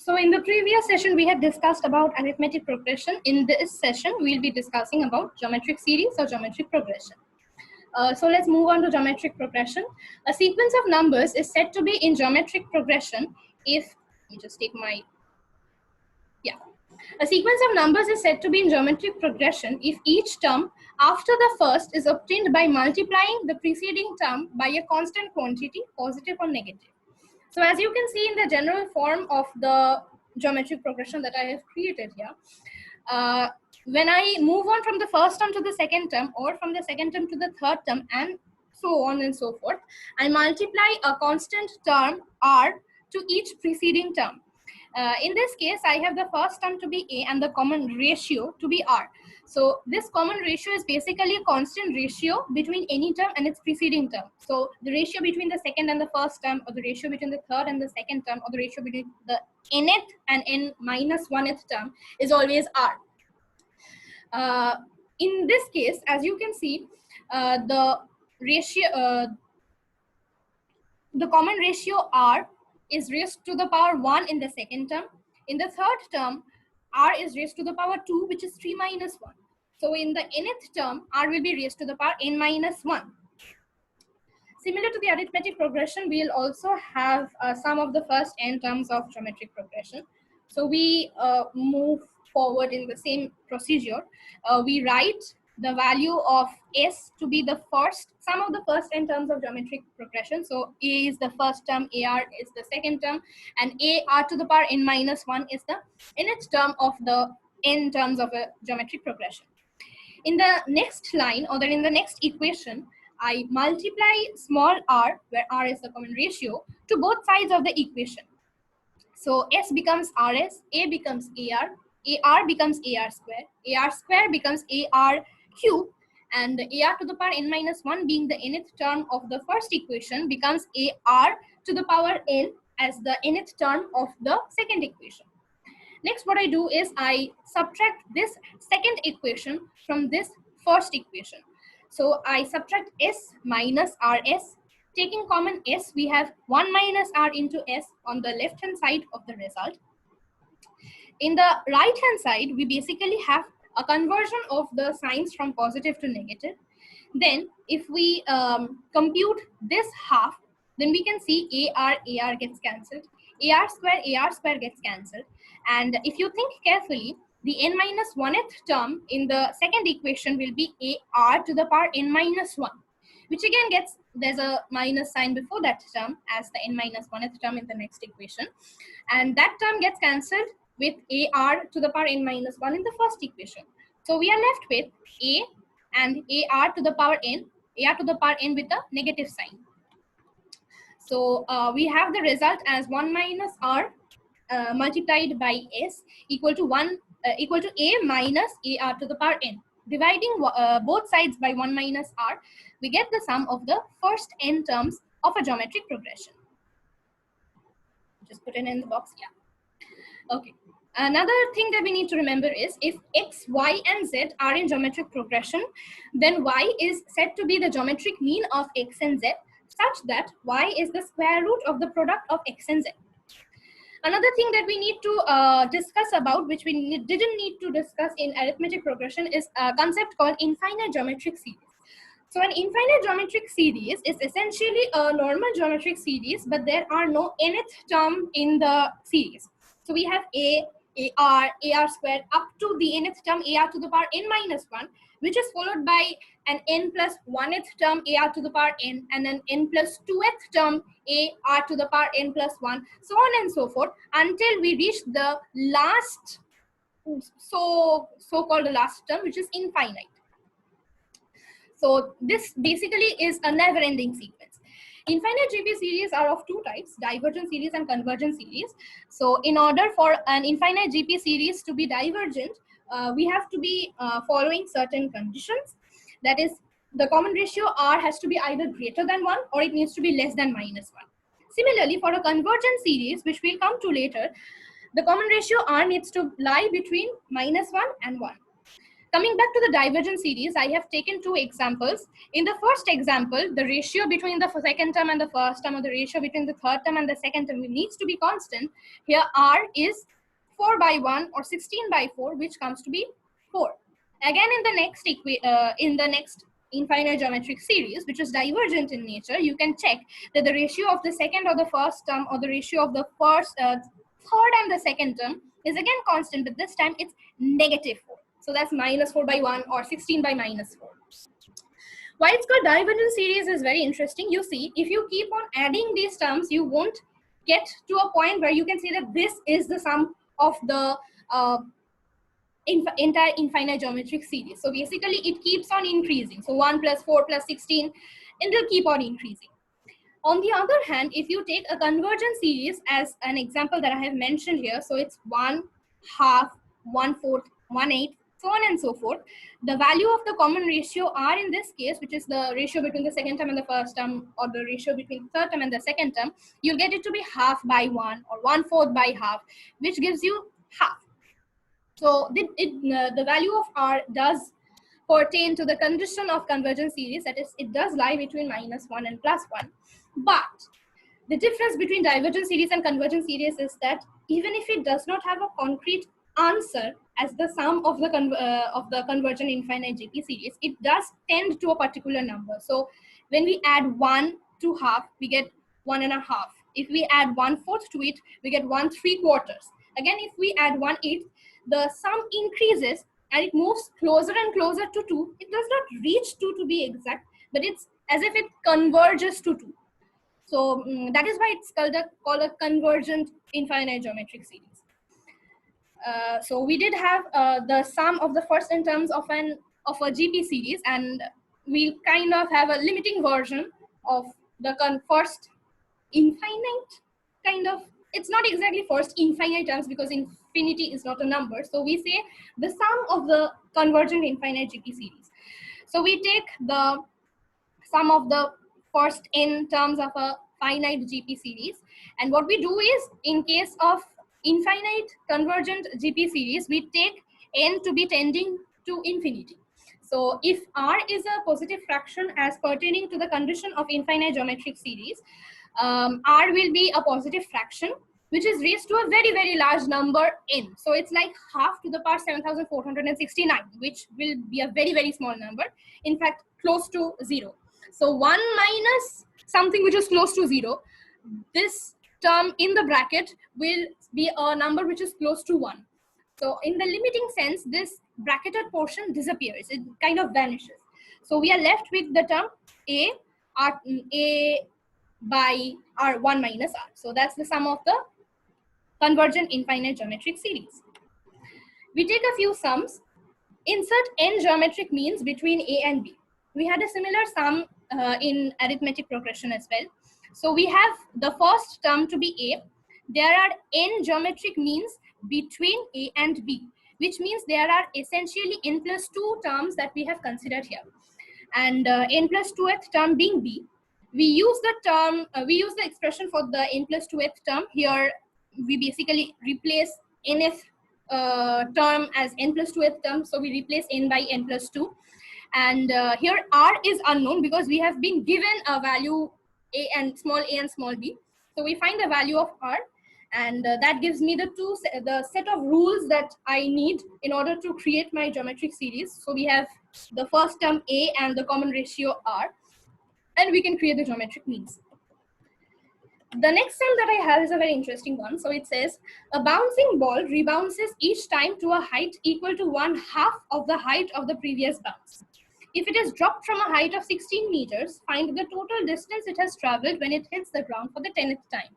So in the previous session, we had discussed about arithmetic progression. In this session, we'll be discussing about geometric series or geometric progression. So let's move on to geometric progression. A sequence of numbers is said to be in geometric progression if, let me just take my, a sequence of numbers is said to be in geometric progression if each term after the first is obtained by multiplying the preceding term by a constant quantity, positive or negative. So as you can see in the general form of the geometric progression that I have created here, when I move on from the first term to the second term or from the second term to the third term and so on and so forth, I multiply a constant term r to each preceding term. In this case, I have the first term to be a and the common ratio to be r. So this common ratio is basically a constant ratio between any term and its preceding term. So the ratio between the second and the first term, or the ratio between the third and the second term, or the ratio between the nth and n minus 1th term is always r. In this case, as you can see, the common ratio r is raised to the power 1 in the second term. In the third term, r is raised to the power 2, which is 3 minus 1. So in the nth term, r will be raised to the power n minus 1. Similar to the arithmetic progression, we will also have some of the first n terms of geometric progression. So we move forward in the same procedure. We write the value of s to be the first, some of the first n terms of geometric progression. So a is the first term, ar is the second term, and ar to the power n minus 1 is the nth term of the n terms of a geometric progression. In the next line, or then in the next equation, I multiply small r, where r is the common ratio, to both sides of the equation. So s becomes rs, a becomes ar becomes ar square becomes ar cube, and ar to the power n minus 1 being the nth term of the first equation becomes ar to the power n as the nth term of the second equation. Next, what I do is I subtract this second equation from this first equation. So I subtract s minus rs. Taking common s, we have 1 minus r into s on the left hand side of the result. In the right hand side, we basically have a conversion of the signs from positive to negative. Then if we compute this half, then we can see ar gets cancelled, ar square gets cancelled. And if you think carefully, the n minus 1th term in the second equation will be ar to the power n minus 1, which again gets, there's a minus sign before that term as the n minus 1th term in the next equation. And that term gets cancelled with ar to the power n minus 1 in the first equation. So we are left with a and ar to the power n with a negative sign. So we have the result as 1 minus r multiplied by s equal to a minus ar to the power n. Dividing both sides by 1 minus r, we get the sum of the first n terms of a geometric progression. Just put it in the box, yeah. Okay. Another thing that we need to remember is if x, y, and z are in geometric progression, then y is said to be the geometric mean of x and z, such that y is the square root of the product of x and z. Another thing that we need to discuss about, which we didn't need to discuss in arithmetic progression, is a concept called infinite geometric series. So an infinite geometric series is essentially a normal geometric series, but there are no nth term in the series. So we have ar square up to the nth term ar to the power n minus 1, which is followed by an n plus 1th term ar to the power n, and an n plus 2th term ar to the power n plus 1, so on and so forth, until we reach the last, so-called the last term, which is infinite. So this basically is a never-ending sequence. Infinite GP series are of two types, divergent series and convergent series. So in order for an infinite GP series to be divergent, we have to be following certain conditions. That is, the common ratio r has to be either greater than 1 or it needs to be less than minus 1. Similarly, for a convergent series, which we'll come to later, the common ratio r needs to lie between minus 1 and 1. Coming back to the divergent series, I have taken two examples. In the first example, the ratio between the second term and the first term, or the ratio between the third term and the second term, needs to be constant. Here R is 4 by 1 or 16 by 4, which comes to be 4. Again, in the next infinite geometric series, which is divergent in nature, you can check that the ratio of the second or the first term, or the ratio of the third and the second term is again constant, but this time it's -4. So that's -4 by 1 or 16 by -4. Why it's called divergent series is very interesting. You see, if you keep on adding these terms, you won't get to a point where you can say that this is the sum of the entire infinite geometric series. So basically it keeps on increasing. So 1 plus 4 plus 16, it will keep on increasing. On the other hand, if you take a convergent series as an example that I have mentioned here, so it's 1, half, 1/4, 1/8, so on and so forth, the value of the common ratio R in this case, which is the ratio between the second term and the first term, or the ratio between the third term and the second term, you'll get it to be half by 1 or 1/4 by half, which gives you half. So the value of R does pertain to the condition of convergent series, that is, it does lie between -1 and +1. But the difference between divergent series and convergent series is that even if it does not have a concrete answer as the sum of the convergent infinite GP series, it does tend to a particular number. So when we add 1 to half, we get 1.5. If we add 1/4 to it, we get 1/3. Again, if we add 1/8, the sum increases and it moves closer and closer to 2. It does not reach 2 to be exact, but it's as if it converges to 2. So that is why it's called a convergent infinite geometric series. So we did have the sum of the first in terms of a GP series, and we'll kind of have a limiting version of the first infinite kind of. It's not exactly first infinite terms because infinity is not a number. So we say the sum of the convergent infinite GP series. So we take the sum of the first n terms of a finite GP series. And what we do is, in case of infinite convergent GP series, we take n to be tending to infinity. So if R is a positive fraction as pertaining to the condition of infinite geometric series, R will be a positive fraction which is raised to a very, very large number n. So it's like half to the power 7,469, which will be a very, very small number. In fact, close to 0. So 1 minus something which is close to 0, this term in the bracket will be a number which is close to 1. So in the limiting sense, this bracketed portion disappears. It kind of vanishes. So we are left with the term A by R1 minus R. So that's the sum of the convergent infinite geometric series. We take a few sums. Insert n geometric means between A and B. We had a similar sum in arithmetic progression as well. So we have the first term to be A. There are n geometric means between A and B, which means there are essentially n plus 2 terms that we have considered here. And n plus 2th term being B. We use the expression for the n plus 2th term. Here we basically replace nth term as n plus 2th term. So we replace n by n plus 2. And here R is unknown because we have been given a value a and small b. So we find the value of R, and that gives me the set of rules that I need in order to create my geometric series. So we have the first term A and the common ratio R, and we can create the geometric means. The next sum that I have is a very interesting one. So it says, a bouncing ball rebounces each time to a height equal to 1/2 of the height of the previous bounce. If it is dropped from a height of 16 meters, find the total distance it has traveled when it hits the ground for the 10th time.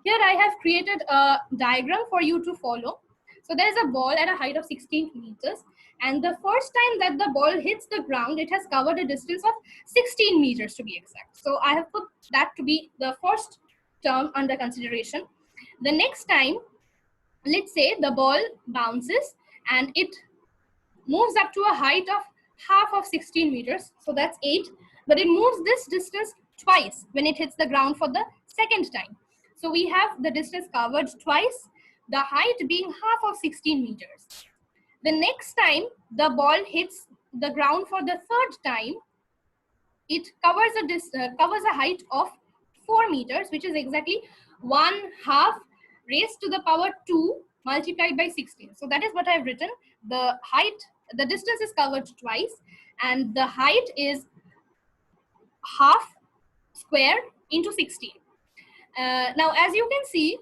Here I have created a diagram for you to follow. So there is a ball at a height of 16 meters, and the first time that the ball hits the ground, it has covered a distance of 16 meters to be exact. So I have put that to be the first term under consideration. The next time, let's say the ball bounces and it moves up to a height of half of 16 meters, so that's 8, but it moves this distance twice when it hits the ground for the second time. So we have the distance covered twice, the height being half of 16 meters. The next time the ball hits the ground for the third time, it covers a height of 4 meters, which is exactly 1/2 raised to the power 2 multiplied by 16. So that is what I've written. The height, the distance is covered twice, and the height is half square into 16. Now, as you can see,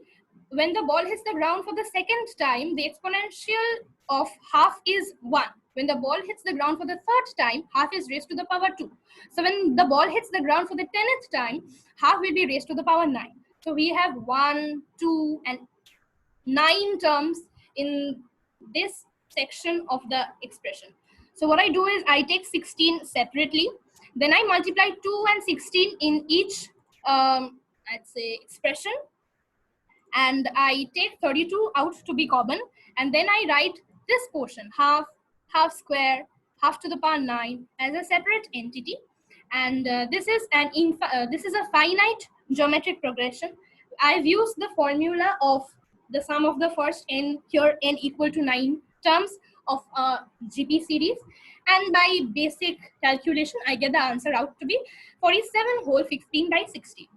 when the ball hits the ground for the second time, the exponential of half is 1. When the ball hits the ground for the third time, half is raised to the power 2. So when the ball hits the ground for the 10th time, half will be raised to the power 9. So we have 1, 2, and 9 terms in this section of the expression. So what I do is I take 16 separately, then I multiply 2 and 16 in each I'd say expression, and I take 32 out to be common, and then I write this portion, half, half square, half to the power 9 as a separate entity. And this is a finite geometric progression. I've used the formula of the sum of the first n, here n equal to 9 terms of GP series, and by basic calculation I get the answer out to be 47 whole 16 by 60.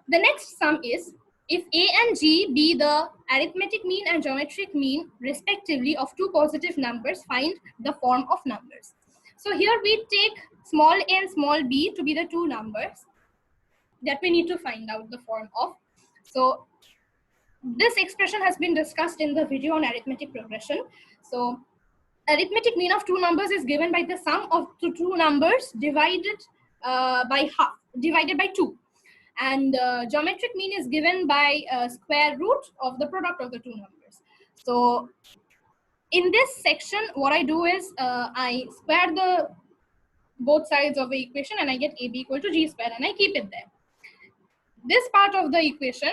The next sum is, if A and G be the arithmetic mean and geometric mean respectively of two positive numbers, find the form of numbers. So here we take small a and small b to be the two numbers that we need to find out the form of. So this expression has been discussed in the video on arithmetic progression. So arithmetic mean of two numbers is given by the sum of the two numbers divided by half, divided by 2. And geometric mean is given by square root of the product of the two numbers. So in this section, what I do is I square the both sides of the equation, and I get AB equal to G square, and I keep it there. This part of the equation,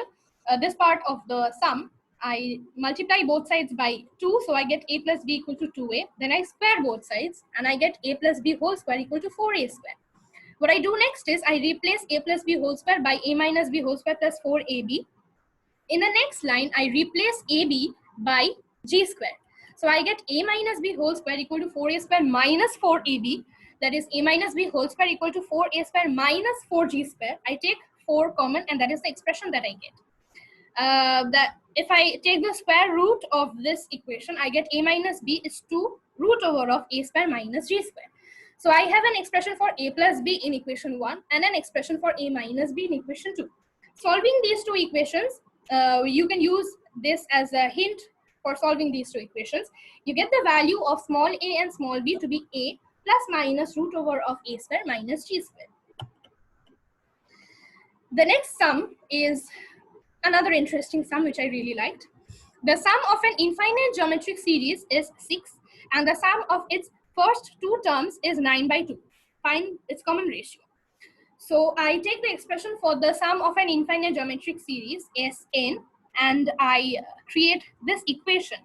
this part of the sum, I multiply both sides by 2, so I get A plus B equal to 2A. Then I square both sides, and I get A plus B whole square equal to 4A square. What I do next is I replace A plus B whole square by A minus B whole square plus 4AB. In the next line, I replace AB by G square. So I get A minus B whole square equal to 4A square minus 4AB. That is A minus B whole square equal to 4A square minus 4G square. I take 4 common, and that is the expression that I get. If I take the square root of this equation, I get A minus B is 2 root over of A square minus G square. So I have an expression for A plus B in equation 1 and an expression for A minus B in equation 2. Solving these two equations, you can use this as a hint for solving these two equations. You get the value of small a and small b to be A plus minus root over of A square minus G square. The next sum is another interesting sum which I really liked. The sum of an infinite geometric series is 6, and the sum of its first two terms is 9 by 2. Find its common ratio. So I take the expression for the sum of an infinite geometric series, Sn, and I create this equation.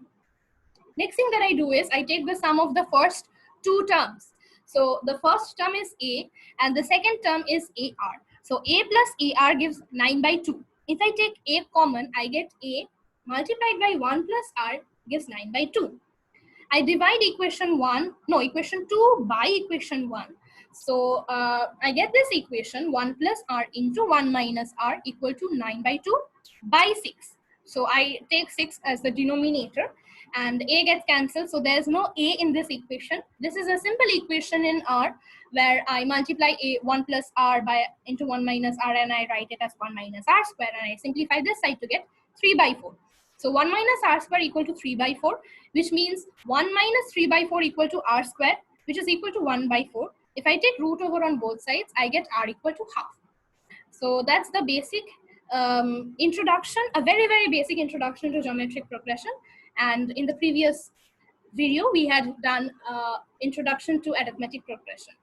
Next thing that I do is I take the sum of the first two terms. So the first term is A, and the second term is AR. So A plus AR gives 9 by 2. If I take A common, I get A multiplied by 1 plus R gives 9 by 2. I divide equation 2 by equation 1. So I get this equation 1 plus R into 1 minus R equal to 9 by 2 by 6. So I take 6 as the denominator, and A gets cancelled. So there's no A in this equation. This is a simple equation in R where I multiply A 1 plus R by into 1 minus R, and I write it as 1 minus R square, and I simplify this side to get 3 by 4. So 1 minus R square equal to 3 by 4, which means 1 minus 3 by 4 equal to R square, which is equal to 1 by 4. If I take root over on both sides, I get R equal to half. So that's the basic introduction, a very, very basic introduction to geometric progression. And in the previous video, we had done introduction to arithmetic progression.